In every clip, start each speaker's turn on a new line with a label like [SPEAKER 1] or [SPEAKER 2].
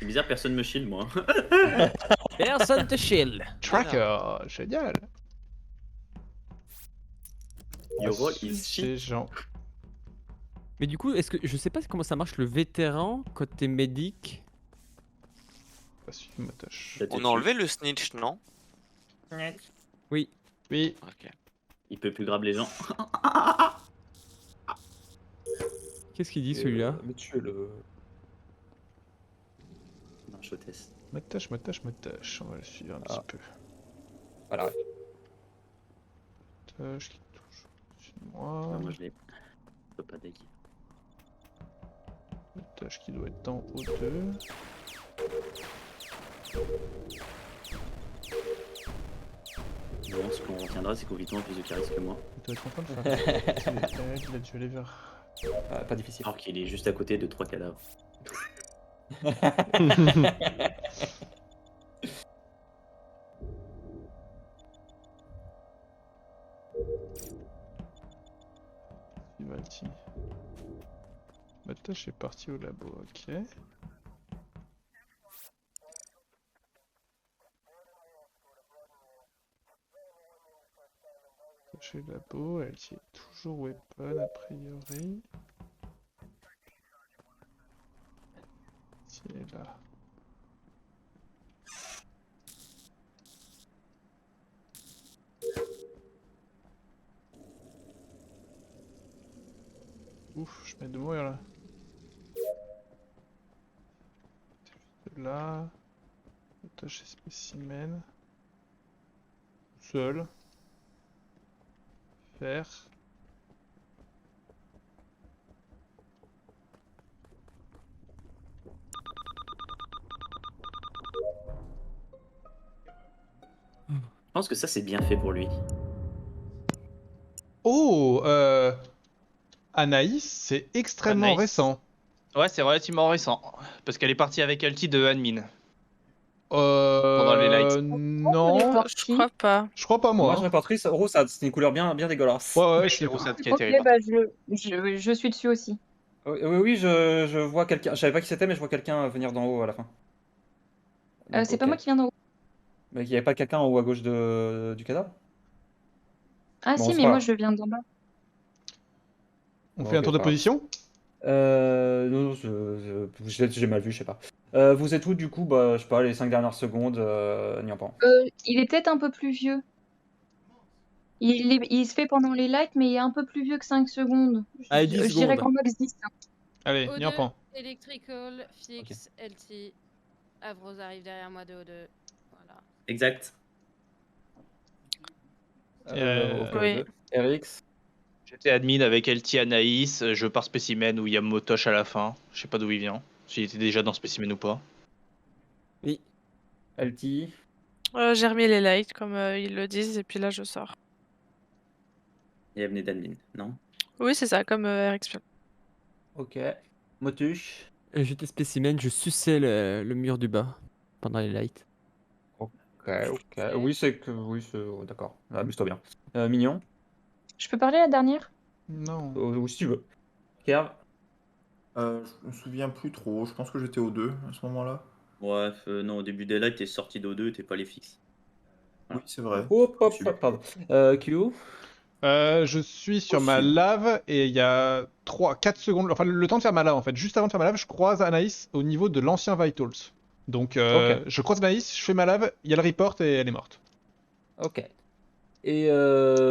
[SPEAKER 1] C'est bizarre, personne me shield moi.
[SPEAKER 2] Personne te shield.
[SPEAKER 3] Tracker, génial.
[SPEAKER 1] Your role is
[SPEAKER 3] C'est
[SPEAKER 1] shit.
[SPEAKER 3] Jean.
[SPEAKER 2] Mais du coup, est-ce que je sais pas comment ça marche le vétéran quand t'es médic.
[SPEAKER 3] Pas suivre Motoche.
[SPEAKER 1] Ça te
[SPEAKER 4] On a
[SPEAKER 1] tue.
[SPEAKER 4] enlevé le snitch, non?
[SPEAKER 2] Oui.
[SPEAKER 3] Oui.
[SPEAKER 4] Ok.
[SPEAKER 1] Il peut plus grab les gens.
[SPEAKER 2] Qu'est-ce qu'il dit celui-là?
[SPEAKER 5] Mais tuez-le.
[SPEAKER 1] Non, je teste.
[SPEAKER 3] Motoche. On va le suivre un petit peu.
[SPEAKER 5] Voilà.
[SPEAKER 3] Motoche qui touche au-dessus de moi.
[SPEAKER 1] Non, moi je l'ai. Je peux pas déguer.
[SPEAKER 3] Motoche qui doit être en haut 2.
[SPEAKER 1] Bon, ce qu'on retiendra, c'est qu'Oviton a plus de charisme que moi.
[SPEAKER 3] Il doit être content de faire. Il a dû aller vers.
[SPEAKER 5] Pas difficile.
[SPEAKER 1] Alors qu'il est juste à côté de 3 cadavres.
[SPEAKER 3] Vivaldi. Motoche est parti au labo, ok. Motoche est labo, elle y est toujours weapon a priori. Si elle est là. Ouf, je vais de mourir là. Juste là. Motoche et spécimen. Seul. Faire.
[SPEAKER 1] Je pense que ça, c'est bien fait pour lui.
[SPEAKER 3] Oh, Anaïs, c'est extrêmement
[SPEAKER 6] Anaïs.
[SPEAKER 3] récent.
[SPEAKER 6] Ouais, c'est relativement récent. Parce qu'elle est partie avec Alti de admin. Pendant les lights.
[SPEAKER 3] Non,
[SPEAKER 7] Je crois pas.
[SPEAKER 3] je crois pas
[SPEAKER 5] Moi,
[SPEAKER 3] moi.
[SPEAKER 5] je reportrice roussade, c'était une couleur bien dégueulasse.
[SPEAKER 3] Ouais, je suis
[SPEAKER 6] C'est
[SPEAKER 3] d'accord.
[SPEAKER 6] Roussade qui a
[SPEAKER 7] Ok,
[SPEAKER 6] été
[SPEAKER 7] bah je suis dessus aussi.
[SPEAKER 5] Oui, je vois quelqu'un. Je savais pas qui c'était, mais je vois quelqu'un venir d'en haut à la fin. Donc,
[SPEAKER 7] C'est pas
[SPEAKER 5] ok.
[SPEAKER 7] moi qui viens d'en haut.
[SPEAKER 5] Mais il y avait pas quelqu'un en haut à gauche du cadavre?
[SPEAKER 7] Ah
[SPEAKER 5] Bon,
[SPEAKER 7] si,
[SPEAKER 5] c'est
[SPEAKER 7] mais
[SPEAKER 5] pas
[SPEAKER 7] moi
[SPEAKER 5] grave.
[SPEAKER 7] je viens d'en bas.
[SPEAKER 3] On
[SPEAKER 5] Bon,
[SPEAKER 3] fait un
[SPEAKER 5] ok,
[SPEAKER 3] tour de
[SPEAKER 5] pas grave.
[SPEAKER 3] position.
[SPEAKER 5] Non, j'ai mal vu, je sais pas. Vous êtes où du coup? Bah, je sais pas, les 5 dernières secondes, n'y en pas.
[SPEAKER 7] Il est peut-être un peu plus vieux. Il se fait pendant les lights, mais il est un peu plus vieux que 5 secondes.
[SPEAKER 2] Allez, 10
[SPEAKER 7] Je dirais
[SPEAKER 2] secondes.
[SPEAKER 7] grand max 10. Hein.
[SPEAKER 3] Allez,
[SPEAKER 8] O2,
[SPEAKER 3] Niampan.
[SPEAKER 8] Electrical, Fix, LT. Avros arrive derrière moi de O2. Voilà.
[SPEAKER 1] Exact.
[SPEAKER 5] Ok,
[SPEAKER 8] Oui.
[SPEAKER 5] deux. RX.
[SPEAKER 6] J'étais admin avec Alti Anaïs. Je pars spécimen où il y a Motoche à la fin. Je sais pas d'où il vient. S'il était déjà dans spécimen ou pas.
[SPEAKER 2] Oui.
[SPEAKER 5] LT.
[SPEAKER 8] J'ai remis les lights comme ils le disent et puis là je sors.
[SPEAKER 1] Et elle venait d'admin, non?
[SPEAKER 8] Oui, c'est ça, comme RX.
[SPEAKER 5] Ok. Motuche.
[SPEAKER 2] J'étais spécimen, je suçais le mur du bas pendant les lights.
[SPEAKER 5] Ok. Oui, c'est que. Oui, c'est. Oh, d'accord. Amuse-toi bien. Mignon.
[SPEAKER 7] Je peux parler la dernière?
[SPEAKER 3] Non.
[SPEAKER 5] Ou si tu veux. Kerv.
[SPEAKER 9] Je me souviens plus trop, je pense que j'étais au 2 à ce moment-là.
[SPEAKER 1] Bref, non, au début des lights, t'es sorti d'O2, t'es pas les fixes.
[SPEAKER 9] Oui, c'est vrai.
[SPEAKER 5] Hop,
[SPEAKER 9] Super.
[SPEAKER 5] pardon. Q.
[SPEAKER 3] Je suis sur ma
[SPEAKER 9] Possible.
[SPEAKER 3] lave et il y a 4 secondes, enfin le temps de faire ma lave en fait. Juste avant de faire ma lave, je croise Anaïs au niveau de l'ancien Vitals. Donc
[SPEAKER 5] Ok.
[SPEAKER 3] je croise Anaïs, je fais ma lave, il y a le report et elle est morte.
[SPEAKER 5] Ok. Et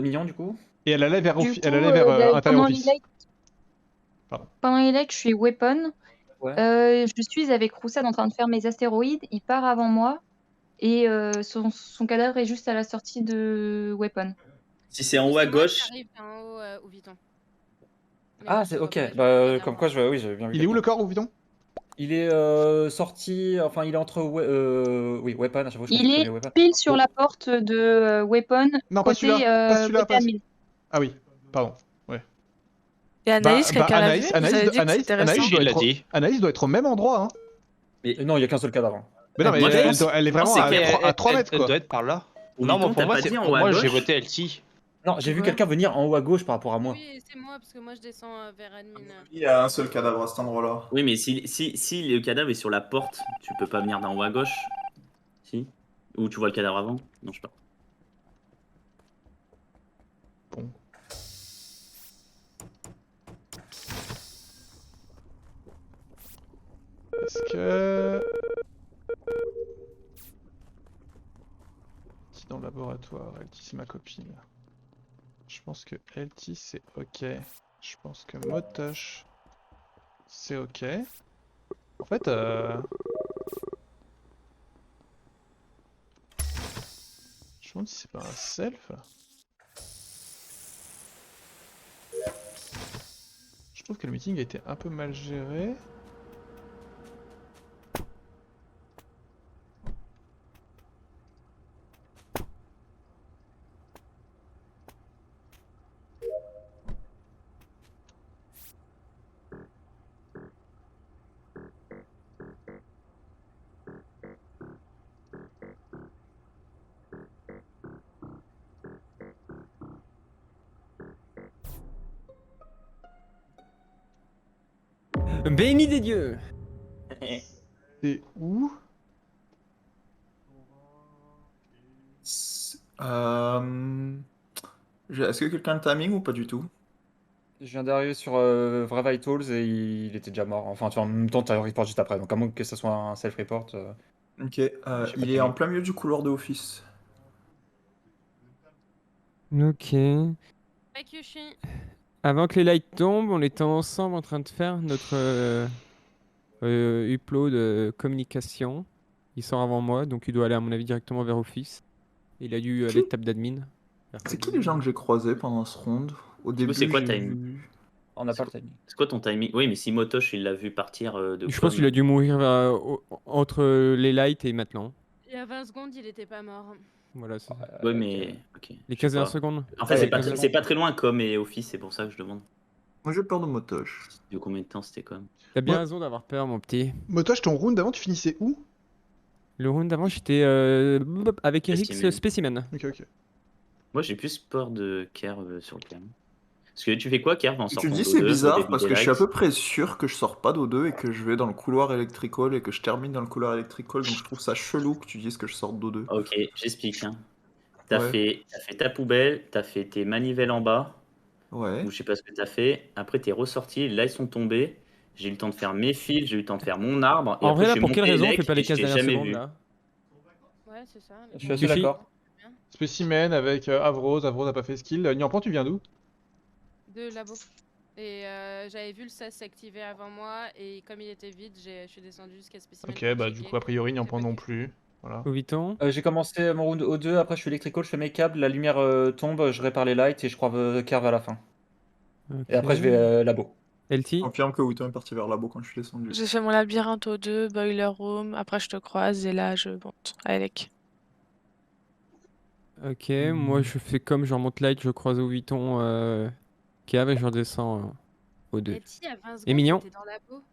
[SPEAKER 5] Mignon, du coup.
[SPEAKER 3] Et elle allait vers,
[SPEAKER 7] Du coup,
[SPEAKER 3] elle allait vers intérieur
[SPEAKER 7] pendant les
[SPEAKER 3] office.
[SPEAKER 7] lights,
[SPEAKER 3] Pardon.
[SPEAKER 7] pendant les lights, je suis weapon.
[SPEAKER 5] Ouais.
[SPEAKER 7] Je suis avec Roussade en train de faire mes astéroïdes. Il part avant moi. Et son cadavre est juste à la sortie de weapon.
[SPEAKER 1] Si c'est en haut à gauche,
[SPEAKER 8] Arrive en haut où vit-on.
[SPEAKER 5] Ah, c'est ok. Bah, comme quoi, oui, j'avais bien vu.
[SPEAKER 3] Il est où le corps, où vit-on?
[SPEAKER 5] Il est sorti. Enfin, il est entre. Oui, weapon. À chaque fois, je
[SPEAKER 7] Il
[SPEAKER 5] confonds
[SPEAKER 7] est
[SPEAKER 5] les weapons.
[SPEAKER 7] pile sur
[SPEAKER 5] Oh.
[SPEAKER 7] la porte de weapon.
[SPEAKER 3] Non, pas
[SPEAKER 7] côté,
[SPEAKER 3] celui-là, pas celui-là,
[SPEAKER 7] côté
[SPEAKER 3] pas-
[SPEAKER 7] admin.
[SPEAKER 3] Ah oui, pardon.
[SPEAKER 8] Et Anaïs, quelqu'un l'a vu? Vous avez dit que c'était récent.
[SPEAKER 3] Anaïs doit
[SPEAKER 6] Il l'a
[SPEAKER 3] être
[SPEAKER 6] dit.
[SPEAKER 3] Anaïs doit être au même endroit. Hein.
[SPEAKER 5] Et non, il y a qu'un seul cadavre.
[SPEAKER 3] Mais non, mais
[SPEAKER 1] Moi, je
[SPEAKER 3] elle,
[SPEAKER 1] pense-
[SPEAKER 3] elle est vraiment
[SPEAKER 1] c'est
[SPEAKER 3] à,
[SPEAKER 1] qu'elle-
[SPEAKER 3] 3 mètres
[SPEAKER 6] Elle
[SPEAKER 3] quoi.
[SPEAKER 6] doit être par là.
[SPEAKER 1] Ou
[SPEAKER 6] Non,
[SPEAKER 1] Vuitton,
[SPEAKER 6] pour
[SPEAKER 1] t'as
[SPEAKER 6] moi,
[SPEAKER 1] pas
[SPEAKER 6] c'est-
[SPEAKER 1] dit en
[SPEAKER 6] pour
[SPEAKER 1] haut à
[SPEAKER 6] moi, j'ai
[SPEAKER 1] gauche
[SPEAKER 6] voté Alti.
[SPEAKER 5] Non, j'ai vu
[SPEAKER 2] Ouais.
[SPEAKER 5] quelqu'un venir en haut à gauche par rapport à moi.
[SPEAKER 8] Oui, c'est moi, parce que moi je descends vers admin.
[SPEAKER 9] Il y a un seul cadavre à cet endroit-là.
[SPEAKER 1] Oui, mais si le cadavre est sur la porte, tu peux pas venir d'en haut à gauche. Si? Ou tu vois le cadavre avant? Non, je sais pas.
[SPEAKER 3] Bon. Est-ce que... Qui dans le laboratoire? LT, c'est ma copine. Je pense que LT, c'est ok. Je pense que Motosh, c'est ok. En fait, je me demande si c'est pas un self. Je trouve que le meeting a été un peu mal géré.
[SPEAKER 2] Béni des dieux.
[SPEAKER 3] C'est où?
[SPEAKER 9] Est-ce que quelqu'un a le timing ou pas du tout?
[SPEAKER 5] Je viens d'arriver sur Vrai Vitals et il était déjà mort. Enfin, tu vois, en même temps, tu as report juste après. Donc, à moins que ce soit un self-report.
[SPEAKER 9] Ok,
[SPEAKER 5] Je sais pas
[SPEAKER 9] il est en plein milieu du couloir de office.
[SPEAKER 2] Ok.
[SPEAKER 8] Bye Kyushi.
[SPEAKER 2] Avant que les lights tombent, on était ensemble en train de faire notre upload communication. Il sort avant moi, donc il doit aller à mon avis directement vers Office. Il a dû aller table d'admin.
[SPEAKER 9] C'est qui les gens que j'ai croisés pendant ce round? Au début,
[SPEAKER 1] c'est quoi
[SPEAKER 9] j'ai
[SPEAKER 1] timing?
[SPEAKER 9] vu-
[SPEAKER 5] On n'a pas le timing.
[SPEAKER 1] C'est quoi ton timing? Oui, mais si Motosh il l'a vu partir de
[SPEAKER 2] Je pense
[SPEAKER 1] com,
[SPEAKER 2] qu'il a dû mourir entre les lights et maintenant.
[SPEAKER 8] Il y a 20 secondes, il était pas mort.
[SPEAKER 2] Voilà, c'est ça.
[SPEAKER 1] Ouais,
[SPEAKER 5] Ok.
[SPEAKER 1] mais. Ok.
[SPEAKER 2] Les
[SPEAKER 1] je sais
[SPEAKER 2] 15 dernières
[SPEAKER 1] pas.
[SPEAKER 2] secondes.
[SPEAKER 1] En fait,
[SPEAKER 5] Ouais,
[SPEAKER 1] c'est pas très loin com et office, c'est pour ça que je demande.
[SPEAKER 9] Moi j'ai peur de Motosh.
[SPEAKER 1] De combien de temps c'était com?
[SPEAKER 2] T'as bien
[SPEAKER 3] Ouais.
[SPEAKER 2] raison d'avoir peur, mon petit.
[SPEAKER 3] Motosh, ton round d'avant, tu finissais où?
[SPEAKER 2] Le round d'avant, j'étais avec Eric
[SPEAKER 1] Spécimen.
[SPEAKER 2] Spécimen.
[SPEAKER 3] Ok, ok.
[SPEAKER 1] Moi, j'ai plus peur de Kerv sur le cam. Parce que tu fais quoi, Kerv, en
[SPEAKER 9] Tu
[SPEAKER 1] sortant
[SPEAKER 9] dis
[SPEAKER 1] d'O2
[SPEAKER 9] c'est
[SPEAKER 1] au
[SPEAKER 9] bizarre
[SPEAKER 1] début
[SPEAKER 9] parce
[SPEAKER 1] des
[SPEAKER 9] que je suis à
[SPEAKER 1] lights?
[SPEAKER 9] peu près sûr que je sors pas d'O2 et que je vais dans le couloir electrical et que je termine dans le couloir electrical, donc je trouve ça chelou que tu dises que je sors d'O2.
[SPEAKER 1] Ok, j'explique. Hein.
[SPEAKER 9] Ouais.
[SPEAKER 1] T'as fait ta poubelle, t'as fait tes manivelles en bas,
[SPEAKER 9] Ouais.
[SPEAKER 1] ou je sais pas ce que t'as fait. Après, t'es ressorti, là, ils sont tombés. J'ai eu le temps de faire mes fils, j'ai eu le temps de faire mon arbre. Et
[SPEAKER 2] En
[SPEAKER 1] après,
[SPEAKER 2] vrai,
[SPEAKER 1] je
[SPEAKER 2] là,
[SPEAKER 1] suis
[SPEAKER 2] pour
[SPEAKER 1] monté
[SPEAKER 2] quelle raison on
[SPEAKER 1] élec
[SPEAKER 2] fait pas
[SPEAKER 1] et
[SPEAKER 2] les
[SPEAKER 1] je
[SPEAKER 2] 15
[SPEAKER 1] t'ai
[SPEAKER 2] dernières
[SPEAKER 1] jamais
[SPEAKER 2] secondes
[SPEAKER 1] vu.
[SPEAKER 2] là?
[SPEAKER 8] Ouais, c'est ça.
[SPEAKER 5] Je suis assez
[SPEAKER 2] Kyushi.
[SPEAKER 5] d'accord.
[SPEAKER 3] Spécimen avec Avrose. Avrose n'a pas fait skill. Nyampan, tu viens d'où?
[SPEAKER 8] De labo. Et j'avais vu le SAS s'activer avant moi, et comme il était vide, je suis descendu jusqu'à spécimen.
[SPEAKER 3] Ok,
[SPEAKER 8] pour
[SPEAKER 3] bah du
[SPEAKER 8] checker.
[SPEAKER 3] coup, a priori,
[SPEAKER 8] J'ai
[SPEAKER 3] Nyampan
[SPEAKER 8] pas
[SPEAKER 3] non
[SPEAKER 8] vu.
[SPEAKER 3] plus. Voilà.
[SPEAKER 2] Au Vuitton.
[SPEAKER 5] J'ai commencé mon round O2, après je suis electrical, je fais mes câbles, la lumière tombe, je répare les lights et je crois Curve à la fin. Et après je vais labo.
[SPEAKER 2] LT.
[SPEAKER 9] Confirme que Wouton est parti vers labo quand je suis descendu.
[SPEAKER 4] J'ai fait mon labyrinthe au 2, boiler room, après je te croise et là je monte à Elec.
[SPEAKER 2] Ok, moi je fais comme je remonte light, je croise au Vuitton cave et je redescends au 2.
[SPEAKER 8] Letty, à 20
[SPEAKER 2] Et
[SPEAKER 8] secondes,
[SPEAKER 2] mignon.
[SPEAKER 8] t'étais dans labo.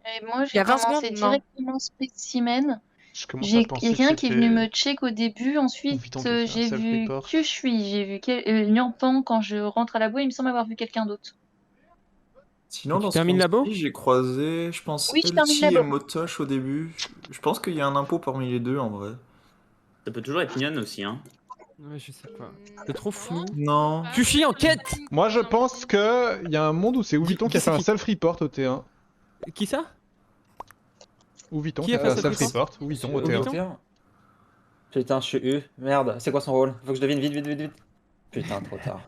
[SPEAKER 7] Et moi,
[SPEAKER 4] Il y
[SPEAKER 7] j'ai
[SPEAKER 4] a 20
[SPEAKER 7] commencé
[SPEAKER 4] secondes, non.
[SPEAKER 7] directement spécimen.
[SPEAKER 3] Je commence
[SPEAKER 7] Il
[SPEAKER 3] à
[SPEAKER 7] y a
[SPEAKER 3] penser que
[SPEAKER 7] quelqu'un qui est venu
[SPEAKER 3] c'était
[SPEAKER 7] me check au début. Ensuite,
[SPEAKER 3] Vuitton qui a fait un
[SPEAKER 7] j'ai vu
[SPEAKER 3] self-report.
[SPEAKER 7] Kyushui, j'ai vu Nyampan quand je rentre à la boîte. Il me semble avoir vu quelqu'un d'autre.
[SPEAKER 9] Sinon,
[SPEAKER 2] Tu
[SPEAKER 9] dans ce
[SPEAKER 2] termines labo?
[SPEAKER 9] round-ci, j'ai croisé, je pense,
[SPEAKER 7] Oui, je termine
[SPEAKER 9] LT et
[SPEAKER 7] labo.
[SPEAKER 9] Motosh au début. Je pense qu'il y a un impôt parmi les deux en vrai.
[SPEAKER 1] Ça peut toujours être Nyan aussi. Hein.
[SPEAKER 2] Ouais, je sais pas. C'est trop flou.
[SPEAKER 9] Non.
[SPEAKER 8] Pas.
[SPEAKER 2] Kyushi, enquête!
[SPEAKER 3] Moi, je pense que y a un monde où c'est Vuitton qui a fait un self-report au T1.
[SPEAKER 2] Qui ça?
[SPEAKER 3] Vuitton
[SPEAKER 2] Qui
[SPEAKER 3] qui
[SPEAKER 2] a
[SPEAKER 3] a
[SPEAKER 2] fait
[SPEAKER 3] fait
[SPEAKER 2] un
[SPEAKER 3] un self-report. Vuitton au
[SPEAKER 2] Au
[SPEAKER 3] T1.
[SPEAKER 2] Vuitton?
[SPEAKER 5] Putain, je suis U. Merde, c'est quoi son rôle? Faut que je devine vite, vite, vite, vite. Putain, trop tard.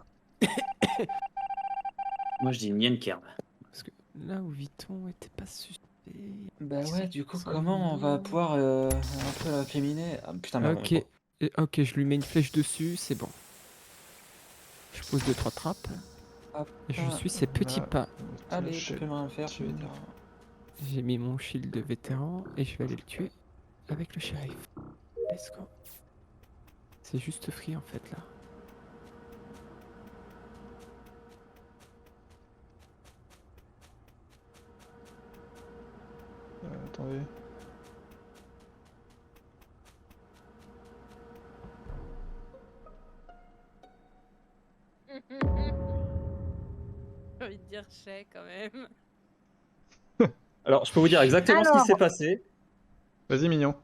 [SPEAKER 1] Moi, je dis Nyan Kerv.
[SPEAKER 2] Parce que là où Vuitton était pas suspect.
[SPEAKER 5] Bah ouais, du coup,
[SPEAKER 2] Ça
[SPEAKER 5] comment on va
[SPEAKER 2] me-
[SPEAKER 5] pouvoir un peu l'incriminer? Ah putain, merde.
[SPEAKER 2] Ok, ok, je lui mets une flèche dessus, c'est bon. Je pose 2-3 trappes.
[SPEAKER 5] Hop,
[SPEAKER 2] Et je suis ses petits
[SPEAKER 3] là.
[SPEAKER 2] pas.
[SPEAKER 5] Allez, tu peux rien faire, je suis vétéran.
[SPEAKER 2] J'ai mis mon shield de vétéran et je vais aller le tuer avec le shérif. Let's go. C'est juste free en fait là.
[SPEAKER 3] Attendez.
[SPEAKER 8] envie de dire Shay quand même.
[SPEAKER 5] Alors, je peux vous dire exactement ce qui
[SPEAKER 7] Alors.
[SPEAKER 5] s'est passé.
[SPEAKER 3] Vas-y, mignon.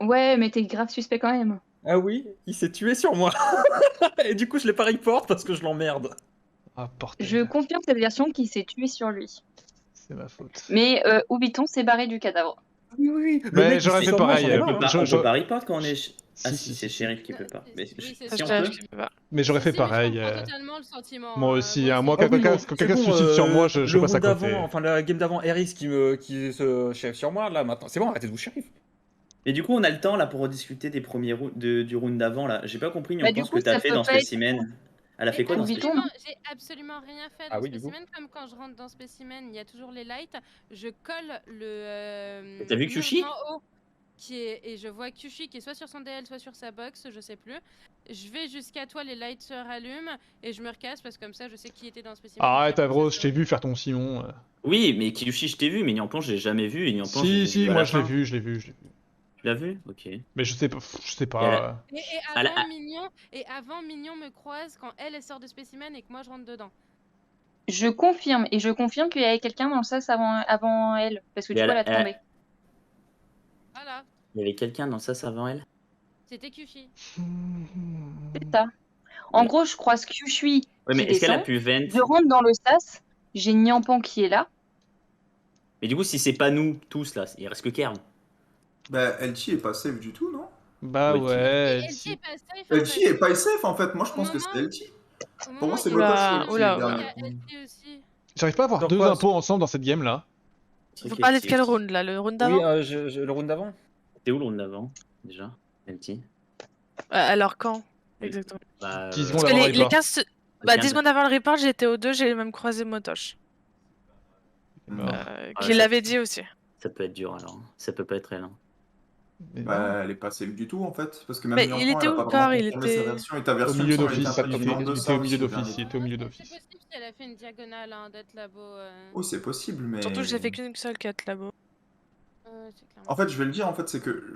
[SPEAKER 7] Ouais, mais t'es grave suspect quand même.
[SPEAKER 5] Ah oui, il s'est tué sur moi. Et du coup, je l'ai pas report parce que je l'emmerde.
[SPEAKER 3] Ah, portail.
[SPEAKER 7] Je confirme cette version qu'il s'est tué sur lui.
[SPEAKER 3] C'est ma faute.
[SPEAKER 7] Mais Houbiton s'est barré du cadavre.
[SPEAKER 5] Oui, oui. Le
[SPEAKER 3] Mais
[SPEAKER 5] mec,
[SPEAKER 3] j'aurais
[SPEAKER 5] il
[SPEAKER 3] fait
[SPEAKER 5] sur moi,
[SPEAKER 3] pareil,
[SPEAKER 5] j'en ai
[SPEAKER 3] euh,
[SPEAKER 5] marre, hein.
[SPEAKER 3] je-
[SPEAKER 1] On
[SPEAKER 3] je-
[SPEAKER 1] peut pas report quand on est. Ah
[SPEAKER 3] Si,
[SPEAKER 1] si,
[SPEAKER 3] si,
[SPEAKER 1] c'est
[SPEAKER 3] si,
[SPEAKER 1] shérif qui peut pas. Mais
[SPEAKER 8] Oui, c'est
[SPEAKER 1] si
[SPEAKER 8] ça.
[SPEAKER 1] on
[SPEAKER 4] Je
[SPEAKER 1] peut.
[SPEAKER 4] sais pas.
[SPEAKER 3] Mais j'aurais fait
[SPEAKER 8] Si, mais je
[SPEAKER 3] pareil.
[SPEAKER 8] comprends totalement le sentiment.
[SPEAKER 3] Moi aussi,
[SPEAKER 8] moi
[SPEAKER 3] moi,
[SPEAKER 5] Ah oui,
[SPEAKER 3] quand
[SPEAKER 5] non, c'est
[SPEAKER 3] quelqu'un se
[SPEAKER 5] bon,
[SPEAKER 3] suicide sur moi, je
[SPEAKER 5] le
[SPEAKER 3] passe à
[SPEAKER 5] round
[SPEAKER 3] côté.
[SPEAKER 5] d'avant, enfin la game d'avant, Eris qui se shérif sur moi, là maintenant, c'est bon, arrêtez de vous shérif.
[SPEAKER 1] Et du coup, on a le temps là pour rediscuter des premiers du round d'avant là. J'ai pas compris,
[SPEAKER 7] Bah,
[SPEAKER 1] on
[SPEAKER 7] du
[SPEAKER 1] pense
[SPEAKER 7] coup,
[SPEAKER 1] que t'as
[SPEAKER 7] ça
[SPEAKER 1] fait
[SPEAKER 7] peut
[SPEAKER 1] dans
[SPEAKER 7] pas être-
[SPEAKER 1] Spécimen. Elle a fait quoi dans
[SPEAKER 7] Houbiton,
[SPEAKER 1] Spécimen
[SPEAKER 8] J'ai absolument rien fait
[SPEAKER 5] Ah
[SPEAKER 8] dans
[SPEAKER 5] oui, du coup.
[SPEAKER 8] Spécimen. Comme quand je rentre dans Spécimen, il y a toujours les lights. Je colle le.
[SPEAKER 1] T'as vu
[SPEAKER 8] mur
[SPEAKER 1] Kyushi
[SPEAKER 8] d'en haut et je vois Kyushi qui est soit sur son DL, soit sur sa box, je sais plus. Je vais jusqu'à toi, les lights se rallument et je me recasse parce que comme ça, je sais qui était dans Spécimen.
[SPEAKER 3] Arrête, Avros, je t'ai vu faire ton Simon.
[SPEAKER 1] Oui, mais Kyushi, je t'ai vu, mais Nyampan, je l'ai jamais vu. Et Nyampan, je l'ai
[SPEAKER 3] Si,
[SPEAKER 1] vu à
[SPEAKER 3] moi
[SPEAKER 1] la
[SPEAKER 3] je l'ai
[SPEAKER 1] fin.
[SPEAKER 3] vu, je l'ai vu.
[SPEAKER 1] Tu l'as vu? Ok.
[SPEAKER 3] Mais je sais pas.
[SPEAKER 8] Et
[SPEAKER 1] À la-
[SPEAKER 8] avant, Mignon me croise quand elle sort de Spécimen et que moi je rentre dedans.
[SPEAKER 7] Je confirme qu'il y avait quelqu'un dans le sas avant elle, parce que
[SPEAKER 1] Mais
[SPEAKER 7] du coup
[SPEAKER 1] elle-
[SPEAKER 7] elle a tombé.
[SPEAKER 8] Voilà,
[SPEAKER 1] Il y avait quelqu'un dans ça avant elle?
[SPEAKER 8] c'était Kyushi.
[SPEAKER 7] C'est ça. En
[SPEAKER 1] Ouais.
[SPEAKER 7] gros, je croise Kyushui
[SPEAKER 1] Ouais, mais
[SPEAKER 7] qui
[SPEAKER 1] est-ce qu'elle a
[SPEAKER 7] descend.
[SPEAKER 1] pu vent?
[SPEAKER 7] Je rentre dans le sas, j'ai Nyampan qui est là.
[SPEAKER 1] Mais du coup, si c'est pas nous tous là, il reste que Kern.
[SPEAKER 9] Bah, Elchi est pas safe du tout, non?
[SPEAKER 3] Bah
[SPEAKER 1] Oui,
[SPEAKER 3] ouais.
[SPEAKER 8] Elchi est pas safe.
[SPEAKER 9] Elchi est pas safe en fait, moi je
[SPEAKER 8] Au
[SPEAKER 9] pense que
[SPEAKER 8] moment-
[SPEAKER 9] c'est Elchi.
[SPEAKER 8] Au
[SPEAKER 9] Pour moi,
[SPEAKER 8] moment
[SPEAKER 9] c'est
[SPEAKER 8] où il y a
[SPEAKER 9] Motosh
[SPEAKER 8] Elchi,
[SPEAKER 9] qui est
[SPEAKER 4] Oula,
[SPEAKER 9] le
[SPEAKER 4] oula.
[SPEAKER 9] dernier.
[SPEAKER 8] il y a Elchi aussi.
[SPEAKER 3] J'arrive pas à avoir
[SPEAKER 5] Sur
[SPEAKER 3] deux
[SPEAKER 5] quoi,
[SPEAKER 3] impôts ensemble dans cette game là.
[SPEAKER 4] Vous parlez de quel round là? Le round d'avant?
[SPEAKER 5] Oui, le round d'avant.
[SPEAKER 1] C'était où le round d'avant déjà? LT.
[SPEAKER 4] Alors quand?
[SPEAKER 1] Oui.
[SPEAKER 4] Exactement.
[SPEAKER 1] Bah,
[SPEAKER 3] 10 secondes
[SPEAKER 4] Parce que
[SPEAKER 3] avant le
[SPEAKER 4] les
[SPEAKER 3] report.
[SPEAKER 4] 15... Bah, 10 secondes avant le report, j'étais au 2, j'ai même croisé Motosh.
[SPEAKER 3] Mort.
[SPEAKER 4] Qui l'avait dit aussi.
[SPEAKER 1] Ça peut être dur alors. Ça peut pas être elle. Hein.
[SPEAKER 3] Mais non.
[SPEAKER 9] Bah, elle est pas safe du tout en fait. Parce que même
[SPEAKER 4] Mais
[SPEAKER 9] Nyampan,
[SPEAKER 4] il était
[SPEAKER 9] elle a
[SPEAKER 4] où
[SPEAKER 9] pas
[SPEAKER 4] le
[SPEAKER 9] vraiment
[SPEAKER 4] corps? Il
[SPEAKER 9] confirmé sa
[SPEAKER 4] était
[SPEAKER 9] version et ta
[SPEAKER 3] Au
[SPEAKER 9] version
[SPEAKER 3] milieu
[SPEAKER 9] il me semble,
[SPEAKER 3] d'office,
[SPEAKER 9] était un peu
[SPEAKER 3] il
[SPEAKER 9] plus en
[SPEAKER 3] était
[SPEAKER 9] deçà
[SPEAKER 3] au milieu
[SPEAKER 9] aussi, le
[SPEAKER 3] d'office, il
[SPEAKER 9] dernier.
[SPEAKER 3] était au milieu
[SPEAKER 8] C'est
[SPEAKER 3] d'office.
[SPEAKER 8] possible si elle a fait une diagonale d'être labo.
[SPEAKER 9] Oui, c'est possible, mais.
[SPEAKER 4] Surtout que j'ai fait qu'une seule quête là-bas.
[SPEAKER 8] C'est clairement.
[SPEAKER 9] En fait, je vais le dire, en fait, c'est que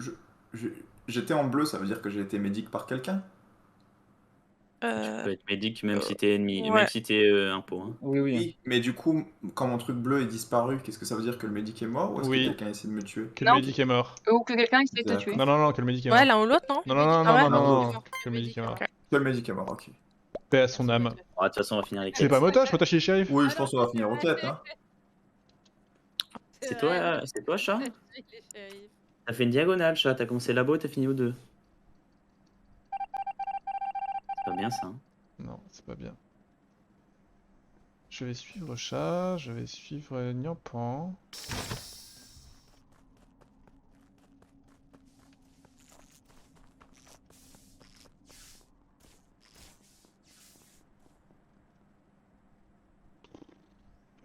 [SPEAKER 9] j'étais en bleu, ça veut dire que j'ai été médic par quelqu'un.
[SPEAKER 1] Tu peux être médic même si t'es ennemi,
[SPEAKER 4] ouais.
[SPEAKER 1] même si t'es impôt. Hein.
[SPEAKER 5] Oui, oui.
[SPEAKER 9] Oui, mais du coup, quand mon truc bleu est disparu, qu'est-ce que ça veut dire que le médic est mort ou est-ce
[SPEAKER 3] Oui.
[SPEAKER 9] que quelqu'un essaie de me tuer?
[SPEAKER 3] Que le
[SPEAKER 7] Non.
[SPEAKER 3] médic est mort.
[SPEAKER 7] Ou que quelqu'un essaie de te
[SPEAKER 9] D'accord.
[SPEAKER 7] tuer.
[SPEAKER 3] Non, que le médic est mort.
[SPEAKER 4] Ouais, l'un ou l'autre, non?
[SPEAKER 3] Non,
[SPEAKER 4] Ah ouais
[SPEAKER 3] non, que le médic est mort.
[SPEAKER 4] Ok.
[SPEAKER 9] Que le médic est mort, ok.
[SPEAKER 3] Paix à son âme.
[SPEAKER 1] Ah, de toute façon, on va finir les
[SPEAKER 3] C'est
[SPEAKER 1] quêtes.
[SPEAKER 3] pas Motosh, Motosh il est shérif.
[SPEAKER 9] Oui, je pense qu'on va finir aux quêtes, hein.
[SPEAKER 1] C'est toi, chat?
[SPEAKER 8] Les shérifs.
[SPEAKER 1] T'as fait une diagonale, chat. T'as commencé labo et t'as fini au 2. C'est pas bien ça. Hein.
[SPEAKER 3] Non, c'est pas bien. Je vais suivre chat, je vais suivre Nyampan.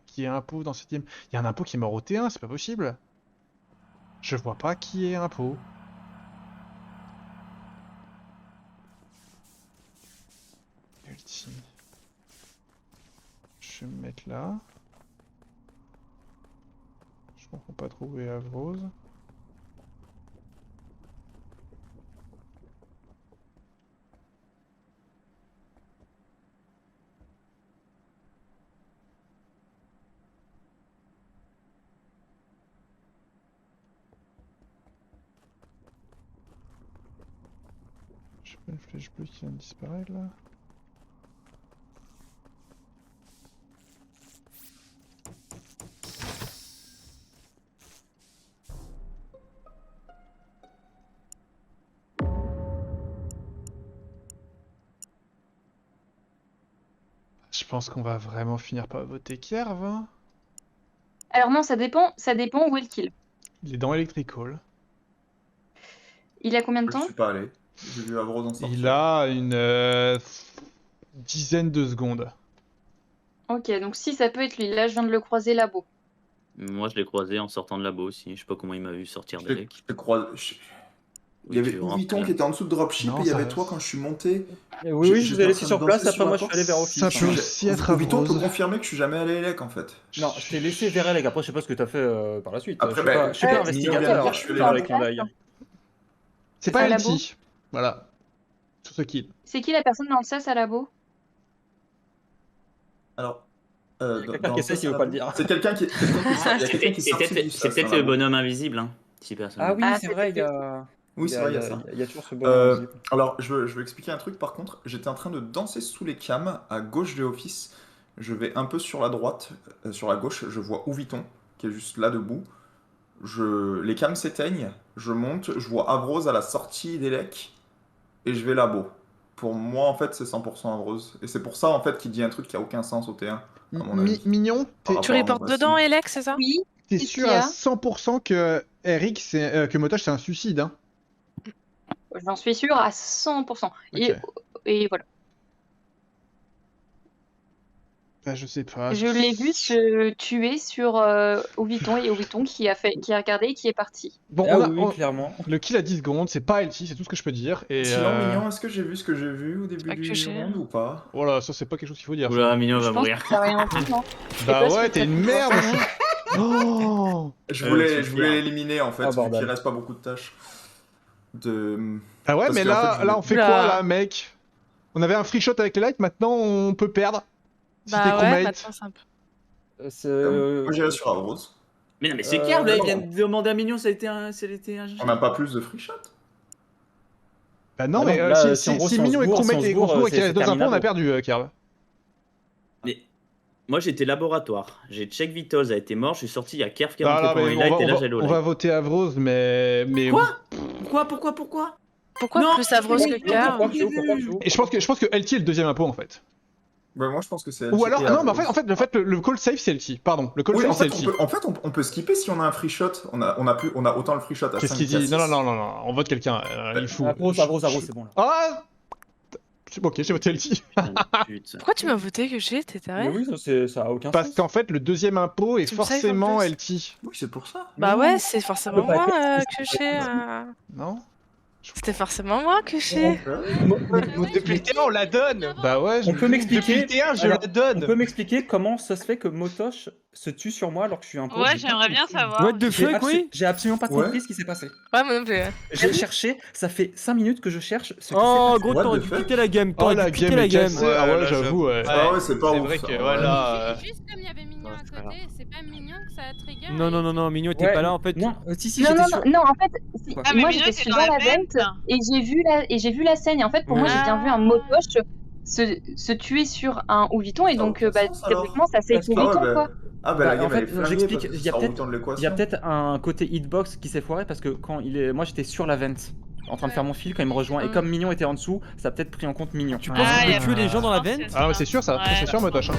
[SPEAKER 3] Qui est impôt dans cette game? Il y a un impôt qui est mort au T1, c'est pas possible. Je vois pas qui est impôt. Ultime. Je vais me mettre là. Je comprends pas trop où est Avrose. Je sais pas une flèche bleue qui vient de disparaître là. Je pense qu'on va vraiment finir par voter Kierv. Hein.
[SPEAKER 7] Alors non, ça dépend où est le kill.
[SPEAKER 3] Il est dans Electrical.
[SPEAKER 7] Il a combien de
[SPEAKER 9] Je
[SPEAKER 7] temps?
[SPEAKER 9] suis pas allé. J'ai vu Avrose en sortir.
[SPEAKER 3] Il a une dizaine de secondes.
[SPEAKER 7] Ok, donc si ça peut être lui, là je viens de le croiser labo.
[SPEAKER 1] Moi, je l'ai croisé en sortant de labo aussi. Je sais pas comment il m'a vu sortir
[SPEAKER 9] Je
[SPEAKER 1] d'Alec.
[SPEAKER 9] te crois. Il y avait Ouviton qui était en dessous de dropship
[SPEAKER 3] Non,
[SPEAKER 9] et il y
[SPEAKER 3] ça
[SPEAKER 9] avait
[SPEAKER 3] reste.
[SPEAKER 9] toi quand je suis monté.
[SPEAKER 5] Oui, je vous
[SPEAKER 9] J'étais
[SPEAKER 5] ai
[SPEAKER 9] en
[SPEAKER 5] laissé
[SPEAKER 9] train
[SPEAKER 5] sur
[SPEAKER 9] de
[SPEAKER 5] place,
[SPEAKER 9] danser
[SPEAKER 5] après
[SPEAKER 9] sur
[SPEAKER 5] moi
[SPEAKER 9] la
[SPEAKER 5] je suis
[SPEAKER 9] porte.
[SPEAKER 5] allé vers Office.
[SPEAKER 3] Ça peut aussi être
[SPEAKER 9] Ouviton peut
[SPEAKER 3] Avrose.
[SPEAKER 9] confirmer que je suis jamais allé Elec en fait.
[SPEAKER 5] Non, je t'ai laissé vers Elec, après je sais pas ce que t'as fait par la suite.
[SPEAKER 9] Après,
[SPEAKER 5] je suis pas
[SPEAKER 9] Mignon
[SPEAKER 5] investigateur,
[SPEAKER 9] vient de dire, je suis allé
[SPEAKER 5] dans
[SPEAKER 9] là.
[SPEAKER 5] les clins d'œil.
[SPEAKER 3] C'est pas
[SPEAKER 7] À labo.
[SPEAKER 3] LT. Voilà. Sur ce kill.
[SPEAKER 7] C'est qui la personne dans le sas à labo?
[SPEAKER 9] Alors,
[SPEAKER 5] Quelqu'un qui essaie qui veut pas le dire.
[SPEAKER 9] C'est quelqu'un qui. Il y a quelqu'un qui
[SPEAKER 1] C'est
[SPEAKER 9] s'articule
[SPEAKER 1] peut-être
[SPEAKER 9] ça,
[SPEAKER 1] c'est peut-être
[SPEAKER 9] dans la
[SPEAKER 1] le bonhomme invisible, hein, si personne.
[SPEAKER 5] Ah oui,
[SPEAKER 7] Ah,
[SPEAKER 5] c'est vrai, il y
[SPEAKER 7] c'était
[SPEAKER 5] a.
[SPEAKER 9] Oui, c'est vrai, il y a ça.
[SPEAKER 5] Il y a toujours ce bonhomme.
[SPEAKER 9] Alors, je veux expliquer un truc par contre. J'étais en train de danser sous les cams à gauche de Office. Je vais un peu sur la droite, sur la gauche, je vois Ouviton qui est juste là debout. Les cams s'éteignent, je monte, je vois Avrose à la sortie d'Elec et je vais labo. Pour moi, en fait, c'est 100% Avrose. Et c'est pour ça, en fait, qu'il dit un truc qui a aucun sens au T1. à mon avis.
[SPEAKER 3] Mignon,
[SPEAKER 9] Par
[SPEAKER 4] Tu
[SPEAKER 9] rapport à
[SPEAKER 4] reportes
[SPEAKER 9] mon
[SPEAKER 4] dedans,
[SPEAKER 9] passif.
[SPEAKER 4] Elec, c'est ça?
[SPEAKER 7] Oui.
[SPEAKER 3] t'es
[SPEAKER 7] Qu'est-ce
[SPEAKER 3] sûr
[SPEAKER 7] qu'il y
[SPEAKER 3] à
[SPEAKER 7] a
[SPEAKER 3] 100% que Eric, que Motosh c'est un suicide, hein?
[SPEAKER 7] J'en suis sûre à 100%. Et voilà.
[SPEAKER 3] Bah, je sais pas.
[SPEAKER 7] Je l'ai vu se tuer sur Ouviton et Ouviton qui a regardé et qui est parti.
[SPEAKER 3] Bon,
[SPEAKER 5] Ah
[SPEAKER 3] on a-
[SPEAKER 5] oui,
[SPEAKER 3] on-
[SPEAKER 5] clairement.
[SPEAKER 3] le kill à 10 secondes, c'est pas LT, c'est tout ce que je peux dire. Et
[SPEAKER 9] Sinon, Mignon, est-ce que j'ai vu ce que j'ai vu au début
[SPEAKER 4] Pas que
[SPEAKER 9] du
[SPEAKER 4] j'ai.
[SPEAKER 9] round ou pas?
[SPEAKER 3] Voilà, ça c'est pas quelque chose qu'il faut dire. ça.
[SPEAKER 1] Oula, Mignon
[SPEAKER 7] Je
[SPEAKER 1] va
[SPEAKER 7] pense
[SPEAKER 1] mourir.
[SPEAKER 7] que t'as rien entendu, non?
[SPEAKER 3] Bah
[SPEAKER 7] parce
[SPEAKER 3] ouais,
[SPEAKER 7] que
[SPEAKER 3] t'es une
[SPEAKER 7] t'as-
[SPEAKER 3] merde. Oh
[SPEAKER 9] Je
[SPEAKER 1] tu
[SPEAKER 9] voulais
[SPEAKER 1] le fais.
[SPEAKER 9] l'éliminer en fait,
[SPEAKER 5] Ah,
[SPEAKER 9] vu
[SPEAKER 5] bordel.
[SPEAKER 9] qu'il reste pas beaucoup de tâches.
[SPEAKER 3] Ah ouais,
[SPEAKER 9] Parce
[SPEAKER 3] mais
[SPEAKER 9] qu'en fait,
[SPEAKER 3] là,
[SPEAKER 9] je voulais-
[SPEAKER 3] on fait
[SPEAKER 4] Oula.
[SPEAKER 3] quoi là, mec? On avait un free shot avec les lights, maintenant on peut perdre. Si t'es
[SPEAKER 4] Bah ouais,
[SPEAKER 3] crewmate.
[SPEAKER 4] maintenant c'est un peu.
[SPEAKER 5] C'est.
[SPEAKER 9] Moi j'irai sur Avrose.
[SPEAKER 1] Mais non, mais c'est clair, là, il
[SPEAKER 9] non.
[SPEAKER 1] vient de demander à Mignon, ça a été un
[SPEAKER 9] On n'a pas plus de free shot?
[SPEAKER 3] Bah non,
[SPEAKER 5] Ah
[SPEAKER 3] mais
[SPEAKER 5] non, là,
[SPEAKER 3] si,
[SPEAKER 5] si en gros,
[SPEAKER 3] si
[SPEAKER 5] si on
[SPEAKER 3] Mignon
[SPEAKER 5] se
[SPEAKER 3] est
[SPEAKER 5] bourre,
[SPEAKER 3] crewmate
[SPEAKER 5] si on
[SPEAKER 3] et
[SPEAKER 5] se
[SPEAKER 3] qu'on se bourre
[SPEAKER 5] bourre,
[SPEAKER 3] et qu'il
[SPEAKER 5] c'est
[SPEAKER 3] reste 2 infos, on a
[SPEAKER 5] terminable.
[SPEAKER 3] perdu, Kerb.
[SPEAKER 1] Mais moi j'étais laboratoire. J'ai check Vitals a été mort, je suis sorti, il y a Kerf qui est
[SPEAKER 3] Non,
[SPEAKER 1] rentré
[SPEAKER 3] non,
[SPEAKER 1] pour
[SPEAKER 3] mais
[SPEAKER 1] les lights et là j'ai
[SPEAKER 3] on va voter Avrose, mais.
[SPEAKER 1] Quoi Pourquoi
[SPEAKER 4] Pourquoi
[SPEAKER 1] Non,
[SPEAKER 4] plus Avrose que Kerb?
[SPEAKER 5] Pourquoi tu joues
[SPEAKER 3] Et je pense que LT est le deuxième impôt en fait.
[SPEAKER 9] Bah moi je pense que c'est
[SPEAKER 3] Ou
[SPEAKER 9] LT
[SPEAKER 3] alors,
[SPEAKER 9] et
[SPEAKER 3] non, mais
[SPEAKER 9] Avrose.
[SPEAKER 3] en fait, le call safe c'est LT. Pardon, le call
[SPEAKER 9] Oui, en
[SPEAKER 3] safe
[SPEAKER 9] fait,
[SPEAKER 3] c'est LT.
[SPEAKER 9] on peut skipper si on a un free shot. On a autant le free shot à 5
[SPEAKER 3] Qu'est-ce qu'il dit? Non, on vote quelqu'un. Il est fou.
[SPEAKER 5] Avrose, c'est bon là.
[SPEAKER 3] Ah! Ok, j'ai voté LT.
[SPEAKER 1] Putain.
[SPEAKER 4] Pourquoi tu m'as voté que j'ai? T'es
[SPEAKER 5] Mais
[SPEAKER 4] taré?
[SPEAKER 5] oui, ça a aucun
[SPEAKER 3] Parce
[SPEAKER 5] sens.
[SPEAKER 3] qu'en fait, le deuxième impôt est
[SPEAKER 4] Tu me saves en
[SPEAKER 3] forcément
[SPEAKER 4] plus.
[SPEAKER 3] LT.
[SPEAKER 9] Oui, c'est pour ça.
[SPEAKER 4] Bah
[SPEAKER 5] Non,
[SPEAKER 4] ouais, c'est forcément
[SPEAKER 5] peut pas
[SPEAKER 4] moi
[SPEAKER 5] être-
[SPEAKER 4] que j'ai.
[SPEAKER 3] Non?
[SPEAKER 4] C'était forcément moi que j'ai.
[SPEAKER 6] Depuis le T1, on la donne.
[SPEAKER 3] Bah ouais,
[SPEAKER 5] On peut m'expliquer.
[SPEAKER 6] Depuis le T1, je
[SPEAKER 5] Alors,
[SPEAKER 6] la
[SPEAKER 5] On
[SPEAKER 6] donne.
[SPEAKER 5] peut m'expliquer comment ça se fait que Motosh se tue sur moi alors que je suis un pro?
[SPEAKER 10] Ouais,
[SPEAKER 5] J'ai pas
[SPEAKER 10] j'aimerais bien
[SPEAKER 5] compris.
[SPEAKER 10] savoir.
[SPEAKER 2] What the
[SPEAKER 5] J'ai
[SPEAKER 2] fuck, oui?
[SPEAKER 5] J'ai absolument pas
[SPEAKER 9] Ouais.
[SPEAKER 5] compris ce qui s'est passé.
[SPEAKER 4] Ouais, moi non plus.
[SPEAKER 5] J'ai cherché, ça fait 5 minutes que je cherche ce qui
[SPEAKER 2] Oh,
[SPEAKER 5] s'est
[SPEAKER 2] gros,
[SPEAKER 9] What
[SPEAKER 2] t'aurais
[SPEAKER 9] the
[SPEAKER 2] dû
[SPEAKER 9] fuck
[SPEAKER 2] quitter la game.
[SPEAKER 3] Oh,
[SPEAKER 2] T'aurais
[SPEAKER 3] la
[SPEAKER 2] dû quitter
[SPEAKER 3] game
[SPEAKER 2] la
[SPEAKER 3] est
[SPEAKER 2] game.
[SPEAKER 3] cassée. Ah ouais,
[SPEAKER 6] là,
[SPEAKER 3] j'avoue, ouais.
[SPEAKER 9] Ah ouais, c'est pas
[SPEAKER 6] C'est
[SPEAKER 9] ouf,
[SPEAKER 6] vrai
[SPEAKER 9] ça.
[SPEAKER 6] que voilà.
[SPEAKER 8] Juste comme il y avait Mignon à
[SPEAKER 6] c'est pas
[SPEAKER 8] côté, c'est pas Mignon que ça a trigger.
[SPEAKER 2] Non, non, non, non, Mignon était
[SPEAKER 5] Ouais,
[SPEAKER 2] pas là en fait.
[SPEAKER 5] Non, si,
[SPEAKER 7] Non,
[SPEAKER 5] j'étais
[SPEAKER 7] non,
[SPEAKER 5] sûr.
[SPEAKER 7] non, en fait,
[SPEAKER 5] Quoi
[SPEAKER 10] Ah, mais
[SPEAKER 7] moi
[SPEAKER 10] Mignon
[SPEAKER 7] j'étais
[SPEAKER 10] était
[SPEAKER 7] dans
[SPEAKER 10] dans
[SPEAKER 7] la
[SPEAKER 10] la
[SPEAKER 7] vente
[SPEAKER 10] vente.
[SPEAKER 7] et j'ai vu la scène. Et en fait, pour moi,
[SPEAKER 2] Ouais.
[SPEAKER 7] j'ai bien vu un Motosh se tuer sur un Ouviton. Et
[SPEAKER 9] Ça a
[SPEAKER 7] donc,
[SPEAKER 9] aucun
[SPEAKER 7] bah,
[SPEAKER 9] sens, alors.
[SPEAKER 7] théoriquement, ça c'est
[SPEAKER 5] Parce que-
[SPEAKER 9] Ah ouais,
[SPEAKER 7] Ouviton,
[SPEAKER 9] bah...
[SPEAKER 7] quoi.
[SPEAKER 9] Ah bah la
[SPEAKER 5] Bah,
[SPEAKER 9] game
[SPEAKER 5] en fait,
[SPEAKER 9] elle est flinguée
[SPEAKER 5] j'explique,
[SPEAKER 9] parce que
[SPEAKER 5] il y a
[SPEAKER 9] ça
[SPEAKER 5] peut-être-
[SPEAKER 9] retourne
[SPEAKER 5] Il y a
[SPEAKER 9] l'équation.
[SPEAKER 5] peut-être un côté hitbox qui s'est foiré parce que quand moi j'étais sur la vente en train de faire mon fil quand il me rejoint et comme Mignon était en dessous, ça a peut-être pris en compte Mignon.
[SPEAKER 2] Tu penses
[SPEAKER 10] Ah,
[SPEAKER 2] qu'on
[SPEAKER 10] y
[SPEAKER 2] peut
[SPEAKER 10] a-
[SPEAKER 2] tuer les gens dans la
[SPEAKER 10] je pense
[SPEAKER 2] vente?
[SPEAKER 10] que
[SPEAKER 3] Ah ouais, c'est sûr ça,
[SPEAKER 10] Ouais.
[SPEAKER 3] c'est sûr Motosh. Hein.